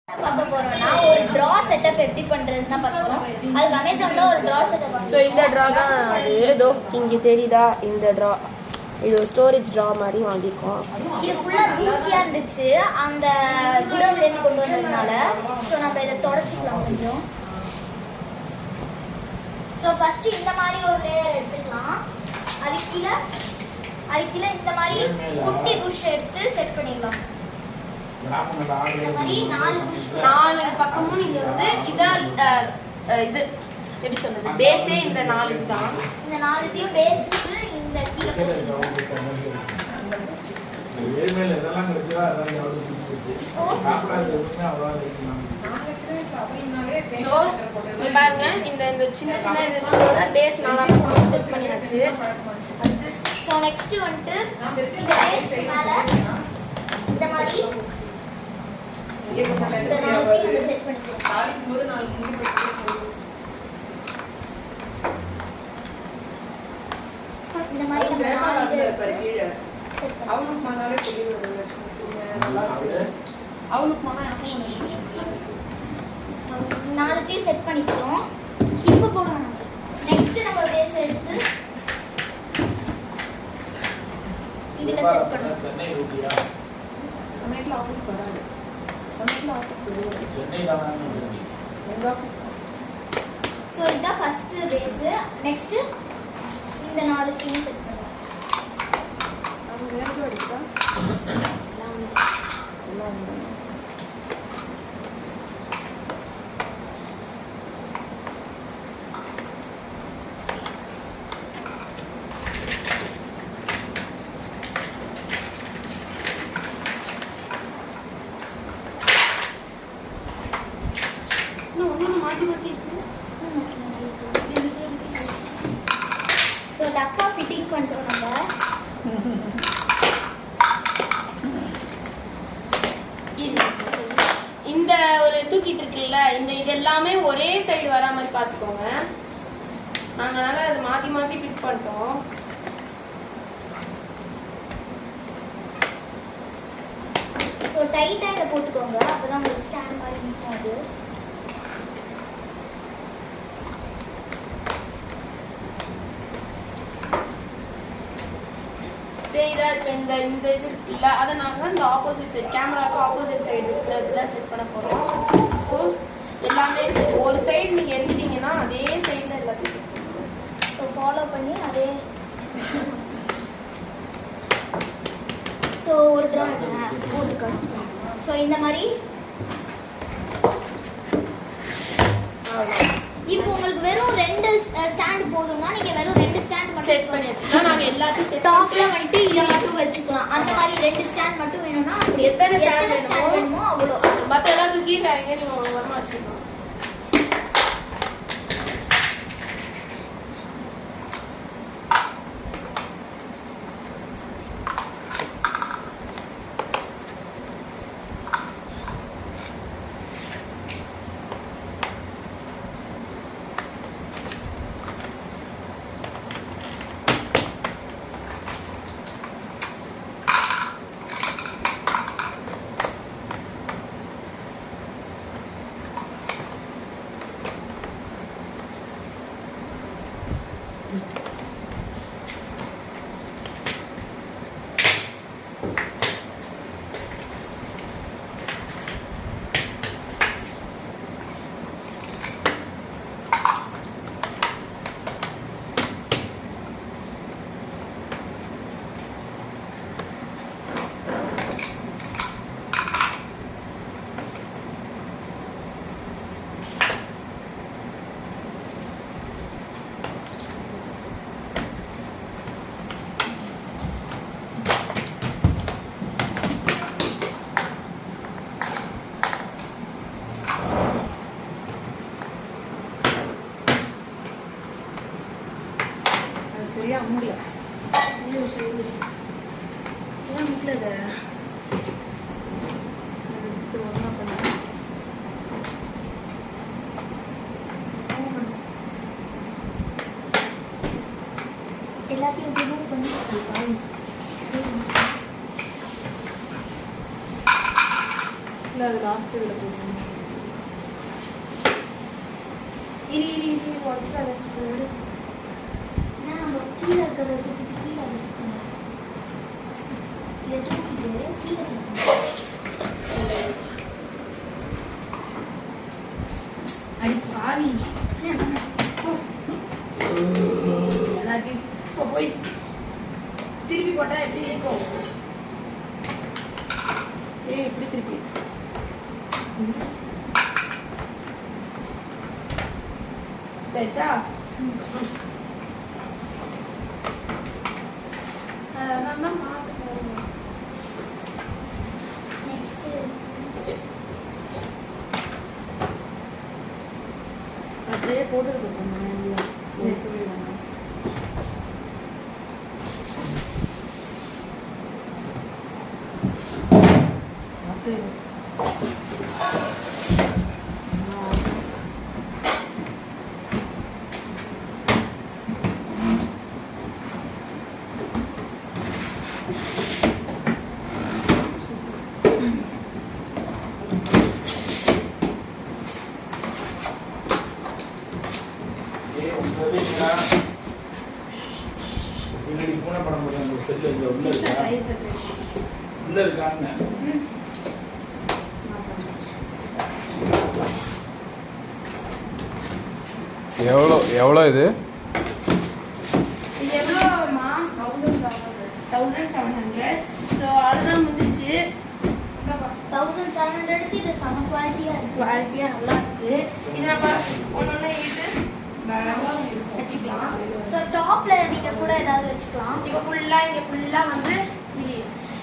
பார்க்க போறோம்னா ஒரு டிரா செட்டப் எப்படி பண்றதுன்னு தான் பார்க்கறோம். அதுக்கு அமேசான்ல ஒரு டிரா செட்டப் வாங்க. சோ இந்த டிரா தான் அது ஏதோ இங்க தெரியுதா இந்த டிரா இது ஒரு ஸ்டோரேஜ் டிரா மாதிரி வாங்கிருக்கோம். இது ஃபுல்லா தூசியா இருந்துச்சு அந்த குடோன்ல இருந்து கொண்டு வந்ததுனால. சோ நம்ம இத தொடச்சிக்கலாம் கொஞ்சம். சோ ஃபர்ஸ்ட் இந்த மாதிரி ஒரு லேயர் எடுத்துக்கலாம். அதுக்கு கீழ இந்த மாதிரி குட்டி புஷ் எடுத்து செட் பண்ணிடலாம். இந்த மாதிரி 4 புஷ் 4 பக்கமும் நீங்க வந்து இதான் இது எப்படி சொல்றது பேஸே இந்த 4 தான். இந்த 4த்தையும் பேஸ்க்கு இந்த கீழ ஏழ்மையில இதெல்லாம் கிடைச்சதா அதான் எவ்வளவு பிடிச்சிருச்சு சாப்பிடாது எதுவுமே அவ்வளோ வைக்கலாம். சோ இங்க பாருங்க இந்த இந்த சின்ன சின்ன இதோட பேஸ் நல்லா செட் பண்ணியாச்சு. சோ நெக்ஸ்ட் வந்து இந்த பேஸ் மேல இந்த மாதிரி இந்த 4த்தையும் செட் பண்ணிக்கலாம். இந்த மாதிரி நம்ம 4 செட் நாலுத்தையும் செட் பண்ணிக்கிறோம். இப்போ போடணும். நெக்ஸ்ட் நம்ம பேஸ் எடுத்து இதுல செட் பண்ணணும். சென்னை ரூபியா சமயத்துல ஆபீஸ் வராது. சமயத்துல ஆபீஸ் வருது. சென்னை தான் எங்க ஆபீஸ். சோ இதான் ஃபர்ஸ்ட் பேஸ். நெக்ஸ்ட் இந்த நாலுத்தையும் செட் பண்ணலாம். அவங்க வேற எடுத்தா எல்லாம் சோ தப்பா ஃபிட்டிங் பண்ணிட்டோம் நம்ம. இந்த ஒரு தூக்கிட்டு இருக்குல்ல இந்த இது எல்லாமே ஒரே சைடு வரா மாதிரி பாத்துக்கோங்க. நாங்கனால அது மாத்தி மாத்தி ஃபிட் பண்ணிட்டோம். சோ டைட்டா இத போட்டுக்கோங்க. அப்பதான் உங்களுக்கு ஸ்டாண்ட் மாதிரி நிக்கும் அது. இதா இப்ப இந்த இந்த இது இருக்குல்ல அதை நாங்க இந்த ஆப்போசிட் சைடு கேமராக்கு ஆப்போசிட் சைடு இருக்கிறதுல செட் பண்ண போறோம். ஸோ எல்லாமே ஒரு சைடு நீங்க எடுத்துட்டீங்கன்னா அதே சைடுல எல்லாத்தையும் செட் பண்ணுவோம். ஸோ ஃபாலோ பண்ணி அதே. ஸோ ஒரு ட்ரா போட்டுக்கணும். ஸோ இந்த மாதிரி இப்போ உங்களுக்கு வெறும் 2 ஸ்டாண்ட் போதும்னா நீங்க வெறும் 2 ஸ்டாண்ட் மட்டும் செட் பண்ணி வச்சுக்கலாம். நாங்க எல்லாத்தையும் செட் டாப்ல வந்துட்டு இத மட்டும் வச்சுக்கலாம். அந்த மாதிரி 2 ஸ்டாண்ட் மட்டும் வேணும்னா அப்படி எத்தனை ஸ்டாண்ட் வேணுமோ அவ்வளோ. மற்ற எல்லாம் தூக்கிட்டாங்க நீங்க ஓரமா வச்சுக்கலாம். சரியா முடியல. ஏன் முடியல? எல்லாத்தையும் ரிமூவ் பண்ணி இல்லை அது லாஸ்ட் இதில் போகணும். இரு வாட்ஸ் அது ஏன்னா நம்ம கீழே இருக்கிறத தூக்கிட்டு கீழே அதை set பண்ணலாம். இதை தூக்கிட்டு கீழே set பண்ணலாம். அடி பாவி எல்லாத்தையும் இப்போ போய் திருப்பி போட்டா எப்படி இருக்கும் எப்படி திருப்பி தெரிச்சா அதெல்லாம் மாற்ற போகணும் Next. அப்படியே போட்டுருக்கோம் பின்னாடி பூனை படம் போட்டு அந்த செல்லு இங்க உள்ள இருக்கான்னு எவ்வளோ இது இது எவ்வளோமா 1700 ஸோ அதுதான் முடிஞ்சிச்சு 1700 க்கு இது செம குவாலிட்டியா இருக்கு. குவாலிட்டியாக நல்லா இருக்கு இது நம்ம ஒன்று இட்டு வச்சுக்கலாம் ஸோ டாப்ல நீங்க கூட ஏதாவது வச்சுக்கலாம். இப்போ இங்கே ஃபுல்லாக வந்து இது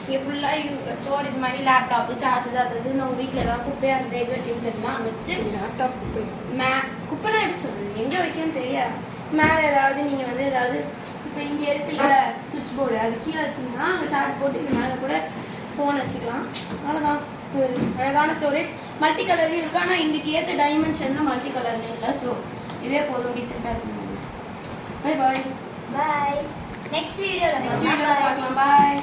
இங்கே ஃபுல்லாக ஸ்டோரேஜ் மாதிரி லேப்டாப்பு சார்ஜர் அது இதுன்னு உங்கள் வீட்டில் ஏதாவது குப்பையாக இருந்தது எங்கே இருந்தால் அங்கே வச்சுட்டு லேப்டாப் குப்பைனா எப்படி சொல்கிறது எங்கே வைக்கணும்னு தெரியாது மேலே ஏதாவது நீங்கள் வந்து ஏதாவது இப்போ இங்கே இருக்குல்ல சுவிட்ச் போர்டு அது கீழே வச்சிங்கன்னா அங்கே சார்ஜ் போட்டு இங்கே மேலே கூட ஃபோன் வச்சுக்கலாம் அவ்வளோதான் ஒரு அழகான ஸ்டோரேஜ் மல்டி கலர்லையும் இருக்குது ஆனால் இன்றைக்கி ஏற்ற டைமென்ஷன் மல்டி கலர்லையும் இல்லை ஸோ இதே போதும் டீசெண்டாக இருக்கும் பை பாய் பை. நெக்ஸ்ட் வீடியோல பார்க்கலாம் பாய்